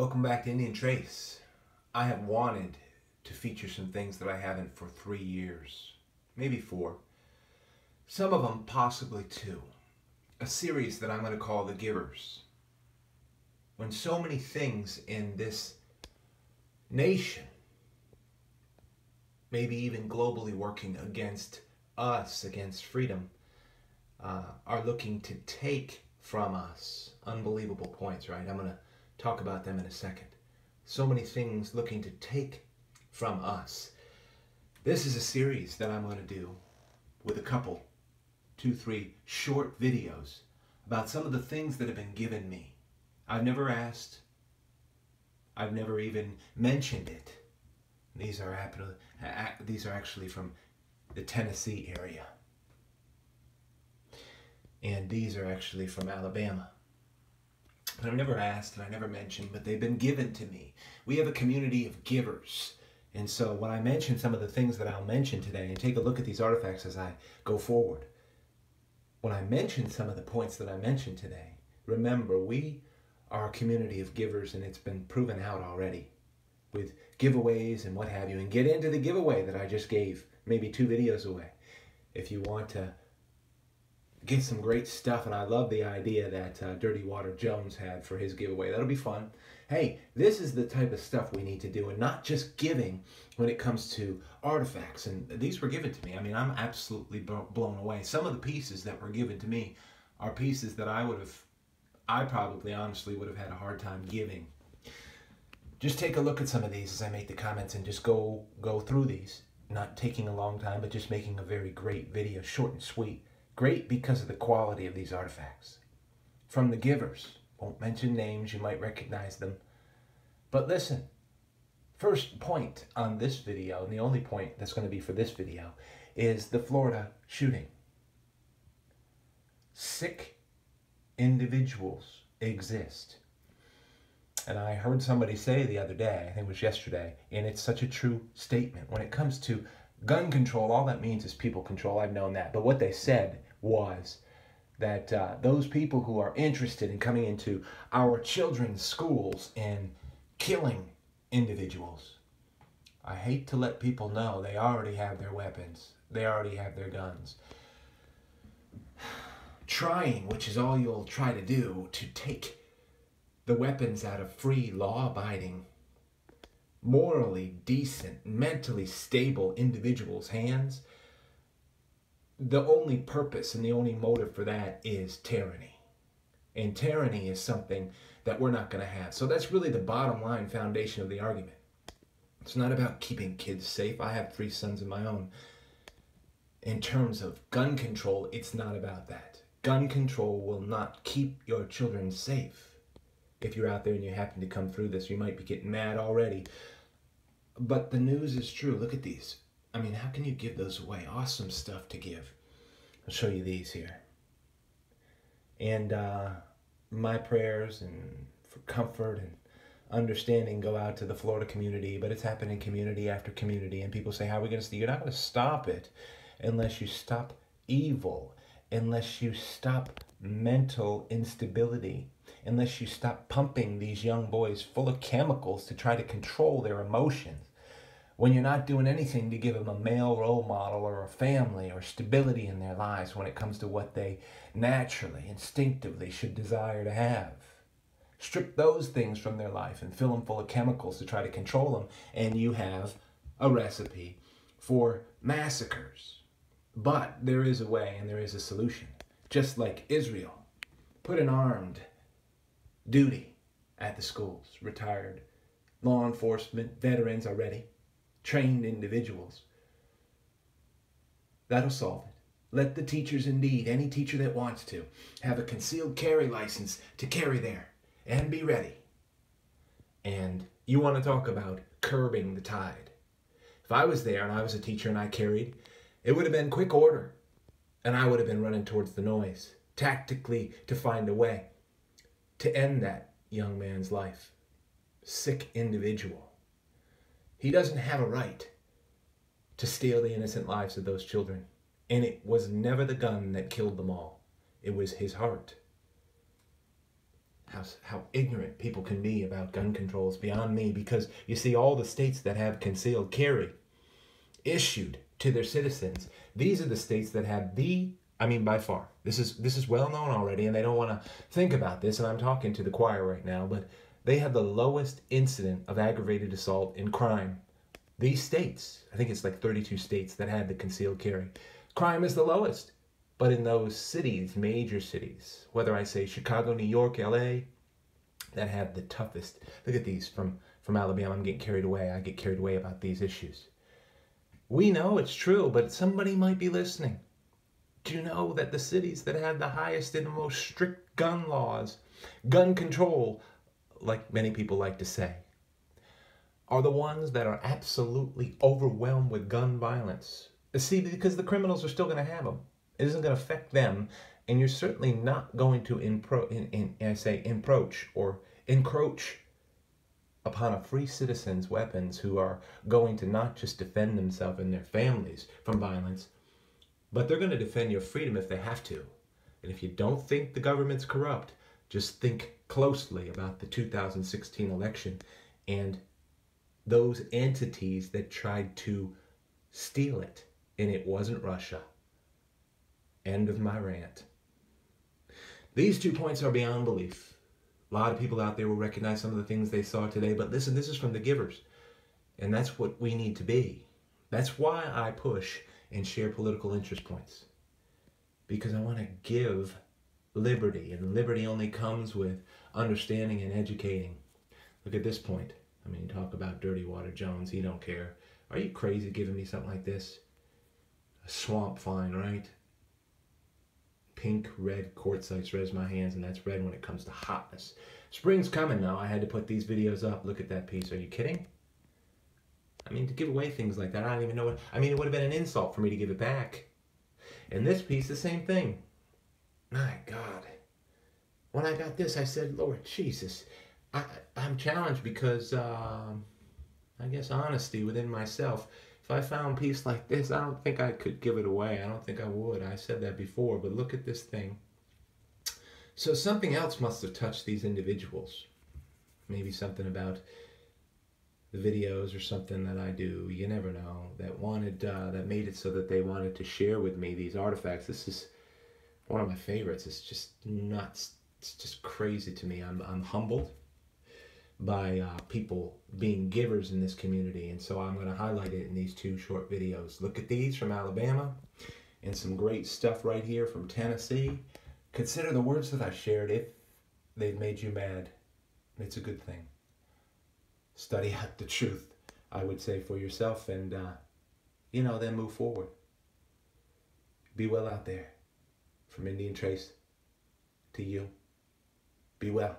Welcome back to Indian Trace. I have wanted to feature some things that I haven't for 3 years, maybe 4. Some of them possibly 2. A series that I'm going to call The Givers. When so many things in this nation, maybe even globally working against us, against freedom, are looking to take from us. Unbelievable points, right? I'm going to talk about them in a second. So many things looking to take from us. This is a series that I'm going to do with a couple, 2, 3 short videos about some of the things that have been given me. I've never asked. I've never even mentioned it. These are actually from the Tennessee area. And these are actually from Alabama. I've never asked and I never mentioned, but they've been given to me. We have a community of givers. And so when I mention some of the things that I'll mention today, and take a look at these artifacts as I go forward, when I mention some of the points that I mentioned today, remember we are a community of givers, and it's been proven out already with giveaways and what have you. And get into the giveaway that I just gave maybe 2 videos away if you want to get some great stuff. And I love the idea that Dirty Water Jones had for his giveaway. That'll be fun. Hey, this is the type of stuff we need to do, and not just giving when it comes to artifacts. And these were given to me. I mean, I'm absolutely blown away. Some of the pieces that were given to me are pieces that I probably honestly would have had a hard time giving. Just take a look at some of these as I make the comments, and just go through these. Not taking a long time, but just making a very great video, short and sweet. Great because of the quality of these artifacts. From the givers. Won't mention names, you might recognize them. But listen, first point on this video, and the only point that's going to be for this video, is the Florida shooting. Sick individuals exist. And I heard somebody say the other day, I think it was yesterday, and it's such a true statement. When it comes to gun control, all that means is people control. I've known that. But what they said was that those people who are interested in coming into our children's schools and killing individuals, I hate to let people know they already have their weapons. They already have their guns. Trying, which is all you'll try to do, to take the weapons out of free, law-abiding, morally decent, mentally stable individuals' hands, the only purpose and the only motive for that is tyranny. And tyranny is something that we're not going to have. So that's really the bottom line foundation of the argument. It's not about keeping kids safe. I have 3 sons of my own. In terms of gun control, it's not about that. Gun control will not keep your children safe. If you're out there and you happen to come through this, you might be getting mad already. But the news is true. Look at these. I mean, how can you give those away? Awesome stuff to give. I'll show you these here. And my prayers and for comfort and understanding go out to the Florida community, but it's happening community after community. And people say, how are we going to stop? You're not going to stop it unless you stop evil, unless you stop mental instability, unless you stop pumping these young boys full of chemicals to try to control their emotions, when you're not doing anything to give them a male role model or a family or stability in their lives when it comes to what they naturally, instinctively should desire to have. Strip those things from their life and fill them full of chemicals to try to control them, and you have a recipe for massacres. But there is a way and there is a solution. Just like Israel put an armed duty at the schools, retired law enforcement, veterans already, trained individuals. That'll solve it. Let the teachers, indeed, any teacher that wants to, have a concealed carry license to carry there and be ready. And you want to talk about curbing the tide. If I was there and I was a teacher and I carried, it would have been quick order. And I would have been running towards the noise, tactically to find a way to end that young man's life. Sick individual. He doesn't have a right to steal the innocent lives of those children. And it was never the gun that killed them all. It was his heart. how ignorant people can be about gun control is beyond me, because you see, all the states that have concealed carry issued to their citizens, these are the states that have by far, this is well known already, and they don't want to think about this, and I'm talking to the choir right now, but they have the lowest incident of aggravated assault in crime. These states, I think it's like 32 states that had the concealed carry. Crime is the lowest. But in those cities, major cities, whether I say Chicago, New York, LA, that have the toughest. Look at these from Alabama. I'm getting carried away. I get carried away about these issues. We know it's true, but somebody might be listening. Do you know that the cities that have the highest and the most strict gun laws, gun control, like many people like to say, are the ones that are absolutely overwhelmed with gun violence? See, because the criminals are still going to have them. It isn't going to affect them, and you're certainly not going to encroach upon a free citizen's weapons, who are going to not just defend themselves and their families from violence, but they're going to defend your freedom if they have to. And if you don't think the government's corrupt, just think closely about the 2016 election and those entities that tried to steal it, and it wasn't Russia. End of my rant. These 2 points are beyond belief. A lot of people out there will recognize some of the things they saw today, but listen, this is from the givers. And that's what we need to be. That's why I push and share political interest points. Because I want to give liberty, and liberty only comes with understanding and educating. Look at this point. I mean, talk about Dirty Water Jones. He don't care. Are you crazy giving me something like this? A swamp fine, right? Pink, red, quartzites, red's my hands, and that's red when it comes to hotness. Spring's coming now. I had to put these videos up. Look at that piece. Are you kidding? I mean, to give away things like that, I don't even know what... I mean, it would have been an insult for me to give it back. And this piece, the same thing. My God. When I got this, I said, Lord Jesus, I'm challenged because, I guess, honesty within myself. If I found peace like this, I don't think I could give it away. I don't think I would. I said that before, but look at this thing. So something else must have touched these individuals. Maybe something about the videos or something that I do, you never know, that made it so that they wanted to share with me these artifacts. This is one of my favorites. It's just nuts. It's just crazy to me. I'm humbled by people being givers in this community, and so I'm going to highlight it in these 2 short videos. Look at these from Alabama, and some great stuff right here from Tennessee. Consider the words that I shared if they've made you mad. It's a good thing. Study out the truth, I would say, for yourself, and then move forward. Be well out there. From Indian Trace to you. Be well.